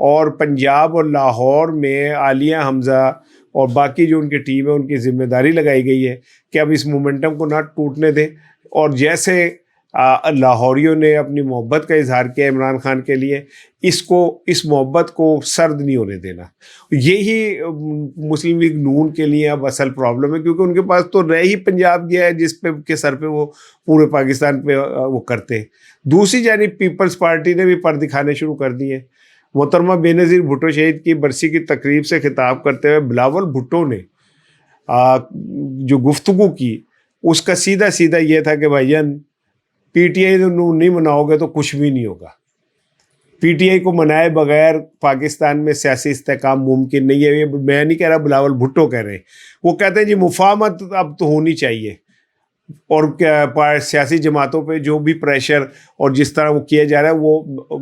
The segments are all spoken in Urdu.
اور پنجاب اور لاہور میں عالیہ حمزہ اور باقی جو ان کی ٹیم ہے ان کی ذمہ داری لگائی گئی ہے کہ اب اس مومنٹم کو نہ ٹوٹنے دیں، اور جیسے لاہوریوں نے اپنی محبت کا اظہار کیا عمران خان کے لیے، اس محبت کو سرد نہیں ہونے دینا۔ یہی مسلم لیگ نون کے لیے اب اصل پرابلم ہے، کیونکہ ان کے پاس تو رہ ہی پنجاب گیا ہے جس پہ کے سر پہ وہ پورے پاکستان پہ وہ کرتے ہیں۔ دوسری جانب پیپلز پارٹی نے بھی پر دکھانے شروع کر دیے۔ محترمہ بینظیر بھٹو شہید کی برسی کی تقریب سے خطاب کرتے ہوئے بلاول بھٹو نے جو گفتگو کی اس کا سیدھا سیدھا یہ تھا کہ بھائی جان پی ٹی آئی نہیں مناؤ گے تو کچھ بھی نہیں ہوگا، پی ٹی آئی کو منائے بغیر پاکستان میں سیاسی استحکام ممکن نہیں ہے۔ یہ میں نہیں کہہ رہا، بلاول بھٹو کہہ رہے ہیں۔ وہ کہتے ہیں جی مفاہمت اب تو ہونی چاہیے، اور سیاسی جماعتوں پہ جو بھی پریشر اور جس طرح وہ کیا جا رہا ہے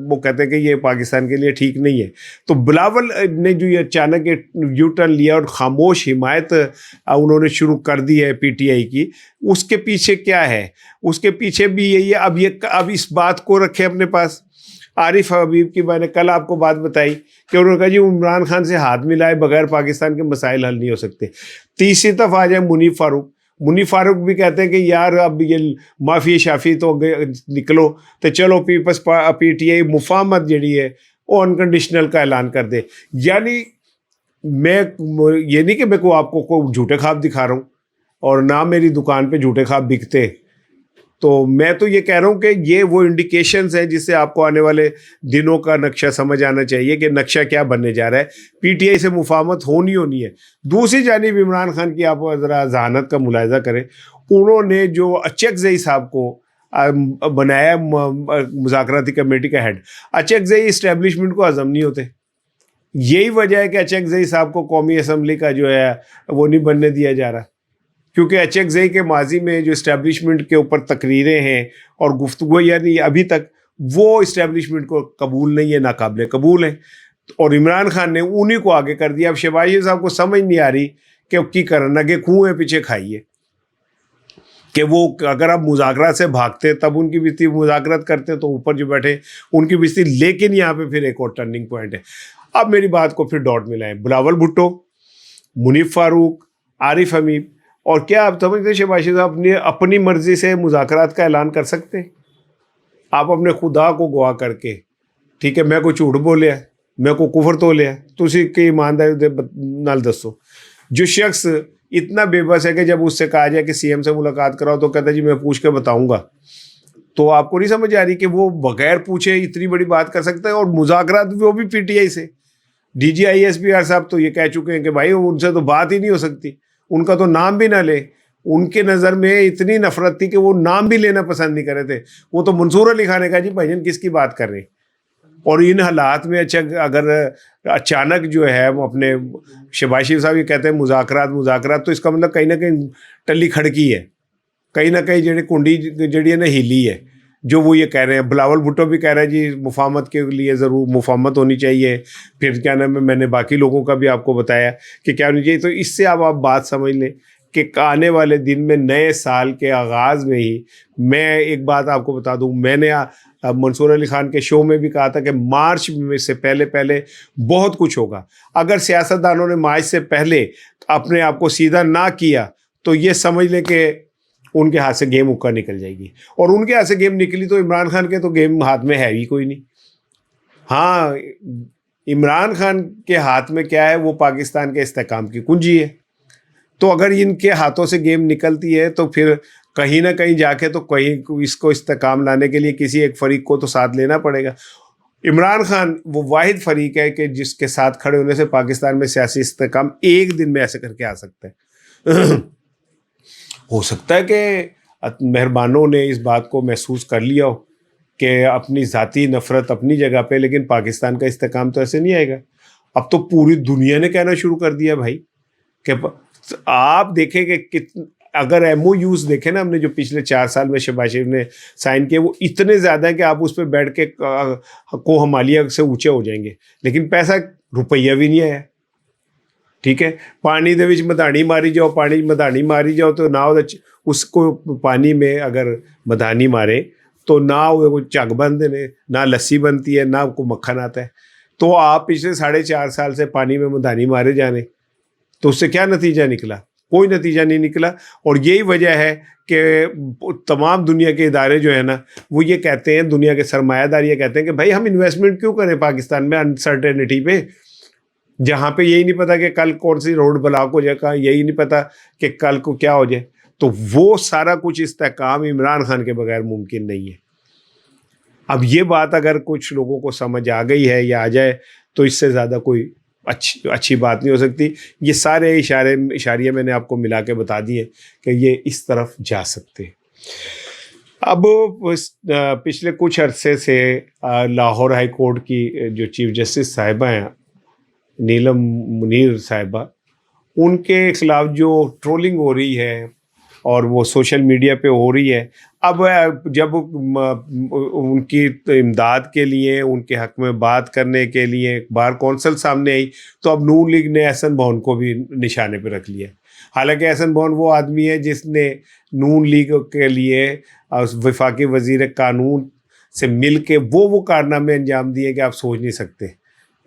وہ کہتے ہیں کہ یہ پاکستان کے لیے ٹھیک نہیں ہے۔ تو بلاول نے جو یہ اچانک یو ٹرن لیا اور خاموش حمایت انہوں نے شروع کر دی ہے پی ٹی آئی کی، اس کے پیچھے کیا ہے؟ اس کے پیچھے بھی یہی ہے، اب اس بات کو رکھے اپنے پاس۔ عارف حبیب کی میں نے کل آپ کو بات بتائی کہ انہوں نے کہا جی عمران خان سے ہاتھ ملائے بغیر پاکستان کے مسائل حل نہیں ہو سکتے۔ تیسری طرف آ جائے منیف فاروق بھی کہتے ہیں کہ یار اب یہ معافی شافی تو نکلو تو چلو پی ٹی آئی مفاہمت جڑی ہے وہ انکنڈیشنل کا اعلان کر دے۔ یعنی میں یہ نہیں کہ میں کو آپ کو کوئی جھوٹے خواب دکھا رہا ہوں، اور نہ میری دکان پہ جھوٹے خواب بکتے، تو میں تو یہ کہہ رہا ہوں کہ یہ وہ انڈیکیشنز ہیں جس سے آپ کو آنے والے دنوں کا نقشہ سمجھ آنا چاہیے کہ نقشہ کیا بننے جا رہا ہے۔ پی ٹی آئی سے مفاہمت ہونی ہے۔ دوسری جانب عمران خان کی آپ ذرا ذہانت کا ملاحظہ کریں، انہوں نے جو اچکزئی صاحب کو بنایا مذاکراتی کمیٹی کا ہیڈ، اچکزئی اسٹیبلشمنٹ کو ہضم نہیں ہوتے۔ یہی وجہ ہے کہ اچکزئی صاحب کو قومی اسمبلی کا جو ہے وہ نہیں بننے دیا جا رہا، کیونکہ اچکزئی کے ماضی میں جو اسٹیبلشمنٹ کے اوپر تقریریں ہیں اور گفتگو، یعنی ابھی تک وہ اسٹیبلشمنٹ کو قبول نہیں ہے، ناقابل قبول ہے، اور عمران خان نے انہی کو آگے کر دیا۔ اب شہباز شریف صاحب کو سمجھ نہیں آ رہی کہ کی کرنا کہ کنویں پیچھے کھائیے، کہ وہ اگر آپ مذاکرات سے بھاگتے تب ان کی بستی مذاکرات کرتے تو اوپر جو بیٹھے ان کی بستی، لیکن یہاں پہ پھر ایک اور ٹرننگ پوائنٹ ہے۔ اب میری بات کو پھر ڈاٹ ملائیں، بلاول بھٹو، منیف فاروق، عارف حبیب، اور کیا آپ سمجھتے ہیں شہباز شریف صاحب اپنی مرضی سے مذاکرات کا اعلان کر سکتے ہیں؟ آپ اپنے خدا کو گواہ کر کے، ٹھیک ہے میں کو جھوٹ بولیا، میں کو کفر تو لیا، تو اسی کی ایمانداری نال دسو۔ جو شخص اتنا بے بس ہے کہ جب اس سے کہا جائے کہ سی ایم سے ملاقات کراؤ تو کہتا ہے جی میں پوچھ کے بتاؤں گا، تو آپ کو نہیں سمجھ آ رہی کہ وہ بغیر پوچھے اتنی بڑی بات کر سکتا ہے؟ اور مذاکرات وہ بھی پی ٹی آئی سے۔ D G I S P R صاحب تو یہ کہہ چکے ہیں کہ بھائی ان سے تو بات ہی نہیں ہو سکتی، ان کا تو نام بھی نہ لے۔ ان کے نظر میں اتنی نفرت تھی کہ وہ نام بھی لینا پسند نہیں کر رہے تھے، وہ تو منصور علی خان نے کہا جی بھائی جان کس کی بات کر رہے ہیں۔ اور ان حالات میں اگر اچانک جو ہے وہ اپنے شہباز شریف صاحب یہ کہتے ہیں مذاکرات، تو اس کا مطلب کہیں نہ کہیں ٹلی کھڑکی ہے، کہیں نہ کہیں جڑی کنڈی جڑی ہے نا ہیلی ہے، جو وہ یہ کہہ رہے ہیں۔ بلاول بھٹو بھی کہہ رہے ہیں جی مفاہمت کے لیے ضرور مفاہمت ہونی چاہیے، پھر کیا نام ہے میں نے باقی لوگوں کا بھی آپ کو بتایا کہ کیا ہونی چاہیے۔ تو اس سے آپ بات سمجھ لیں کہ آنے والے دن میں نئے سال کے آغاز میں ہی، میں ایک بات آپ کو بتا دوں، میں نے منصور علی خان کے شو میں بھی کہا تھا کہ مارچ میں سے پہلے بہت کچھ ہوگا۔ اگر سیاستدانوں نے مارچ سے پہلے اپنے آپ کو سیدھا نہ کیا تو یہ سمجھ لیں کہ ان کے ہاتھ سے گیم اوپر نکل جائے گی، اور ان کے ہاتھ سے گیم نکلی تو عمران خان کے تو گیم ہاتھ میں ہے ہی کوئی نہیں۔ ہاں عمران خان کے ہاتھ میں کیا ہے؟ وہ پاکستان کے استحکام کی کنجی ہے۔ تو اگر ان کے ہاتھوں سے گیم نکلتی ہے تو پھر کہیں نہ کہیں جا کے تو کہیں اس کو استحکام لانے کے لیے کسی ایک فریق کو تو ساتھ لینا پڑے گا۔ عمران خان وہ واحد فریق ہے کہ جس کے ساتھ کھڑے ہونے سے پاکستان میں سیاسی استحکام ایک دن میں ایسے کر کے آ سکتا ہے۔ ہو سکتا ہے کہ مہربانوں نے اس بات کو محسوس کر لیا ہو کہ اپنی ذاتی نفرت اپنی جگہ پہ، لیکن پاکستان کا استحکام تو ایسے نہیں آئے گا۔ اب تو پوری دنیا نے کہنا شروع کر دیا بھائی کہ آپ دیکھیں کہ اگر ایم او یوز دیکھیں نا ہم نے جو پچھلے 4 سال میں شہباز شریف نے سائن کیے، وہ اتنے زیادہ ہیں کہ آپ اس پہ بیٹھ کے کو ہمالیہ سے اونچے ہو جائیں گے، لیکن پیسہ روپیہ بھی نہیں آیا۔ ٹھیک ہے، پانی دے وچ مدھانی ماری جاؤ تو نہ اس کو پانی میں اگر مدھانی مارے تو نہ وہ چگ بنتے ہیں، نہ لسی بنتی ہے، نہ کو مکھن آتا ہے۔ تو آپ پچھلے 4.5 سال سے پانی میں مدانی مارے جانے، تو اس سے کیا نتیجہ نکلا؟ کوئی نتیجہ نہیں نکلا. اور یہی وجہ ہے کہ تمام دنیا کے ادارے جو ہیں نا وہ یہ کہتے ہیں، دنیا کے سرمایہ دار یہ کہتے ہیں کہ بھائی ہم انویسٹمنٹ کیوں کریں پاکستان میں انسرٹینٹی پہ، جہاں پہ یہی نہیں پتا کہ کل کون سی روڈ بلاک ہو جائے گا، یہی نہیں پتا کہ کل کو کیا ہو جائے. تو وہ سارا کچھ استحکام عمران خان کے بغیر ممکن نہیں ہے. اب یہ بات اگر کچھ لوگوں کو سمجھ آ گئی ہے یا آ جائے تو اس سے زیادہ کوئی اچھی بات نہیں ہو سکتی. یہ سارے اشاریہ میں نے آپ کو ملا کے بتا دیے کہ یہ اس طرف جا سکتے. اب پچھلے کچھ عرصے سے لاہور ہائی کورٹ کی جو چیف جسٹس صاحبہ ہیں نیلم منیر صاحبہ، ان کے خلاف جو ٹرولنگ ہو رہی ہے اور وہ سوشل میڈیا پہ ہو رہی ہے، اب جب ان کی امداد کے لیے، ان کے حق میں بات کرنے کے لیے بار کونسل سامنے آئی تو اب نون لیگ نے احسن بھون کو بھی نشانے پہ رکھ لیا. حالانکہ احسن بھون وہ آدمی ہے جس نے نون لیگ کے لیے وفاقی وزیر قانون سے مل کے وہ کارنامے انجام دیے کہ آپ سوچ نہیں سکتے.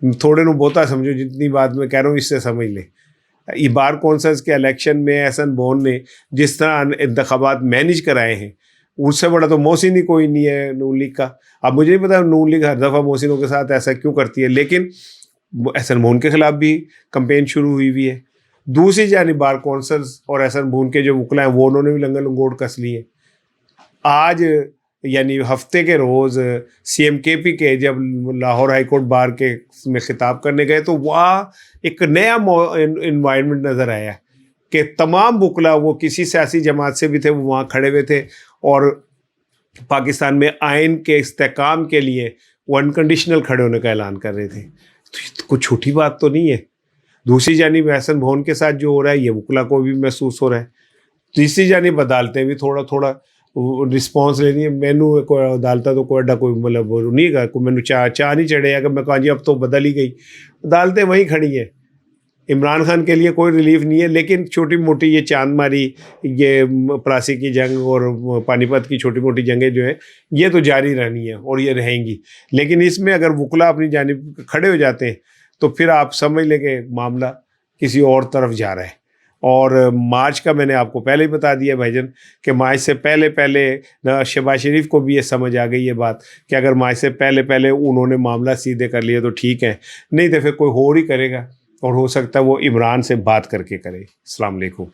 تھوڑے نو بہتا سمجھو، جتنی بات میں کہہ رہا ہوں اس سے سمجھ لیں. یہ بار کونسلز کے الیکشن میں احسن بھون نے جس طرح انتخابات مینیج کرائے ہیں، اس سے بڑا تو محسن ہی کوئی نہیں ہے نون لیگ کا. اب مجھے نہیں پتا نون لیگ ہر دفعہ محسنوں کے ساتھ ایسا کیوں کرتی ہے، لیکن احسن بھون کے خلاف بھی کمپین شروع ہوئی ہے. دوسری جانب بار کونسلز اور احسن بھون کے جو وکلا ہیں وہ انہوں نے بھی لنگر لنگوٹ کس لی ہے. آج یعنی ہفتے کے روز سی ایم کے پی کے جب لاہور ہائی کورٹ بار کے میں خطاب کرنے گئے تو وہاں ایک نیا انوائرمنٹ نظر آیا کہ تمام وکلا، وہ کسی سیاسی جماعت سے بھی تھے، وہ وہاں کھڑے ہوئے تھے اور پاکستان میں آئین کے استحکام کے لیے وہ انکنڈیشنل کھڑے ہونے کا اعلان کر رہے تھے. تو یہ کوئی چھوٹی بات تو نہیں ہے. دوسری جانب احسن بھون کے ساتھ جو ہو رہا ہے یہ وکلا کو بھی محسوس ہو رہا ہے. تیسری جانب عدالتیں بھی تھوڑا رسپانس لینی ہے. مینو کوئی عدالتہ تو کوئی مطلب نہیں گا، کوئی مینو چاہ نہیں چڑھے گا کہ میں کہا جی اب تو بدل ہی گئی. عدالتیں وہیں کھڑی ہیں. عمران خان کے لیے کوئی ریلیف نہیں ہے، لیکن چھوٹی موٹی یہ چاند ماری، یہ پلاسی کی جنگ اور پانی پت کی چھوٹی موٹی جنگیں جو ہیں یہ تو جاری رہنی ہیں اور یہ رہیں گی. لیکن اس میں اگر وکلا اپنی جانب کھڑے ہو جاتے ہیں تو پھر آپ سمجھ لیں کہ معاملہ کسی اور طرف جا رہا ہے. اور مارچ کا میں نے آپ کو پہلے ہی بتا دیا بھائی جان کہ مارچ سے پہلے شہباز شریف کو بھی یہ سمجھ آ گئی یہ بات کہ اگر مارچ سے پہلے انہوں نے معاملہ سیدھے کر لیے تو ٹھیک ہے، نہیں تو پھر کوئی اور ہی کرے گا اور ہو سکتا ہے وہ عمران سے بات کر کے کرے. السلام علیکم.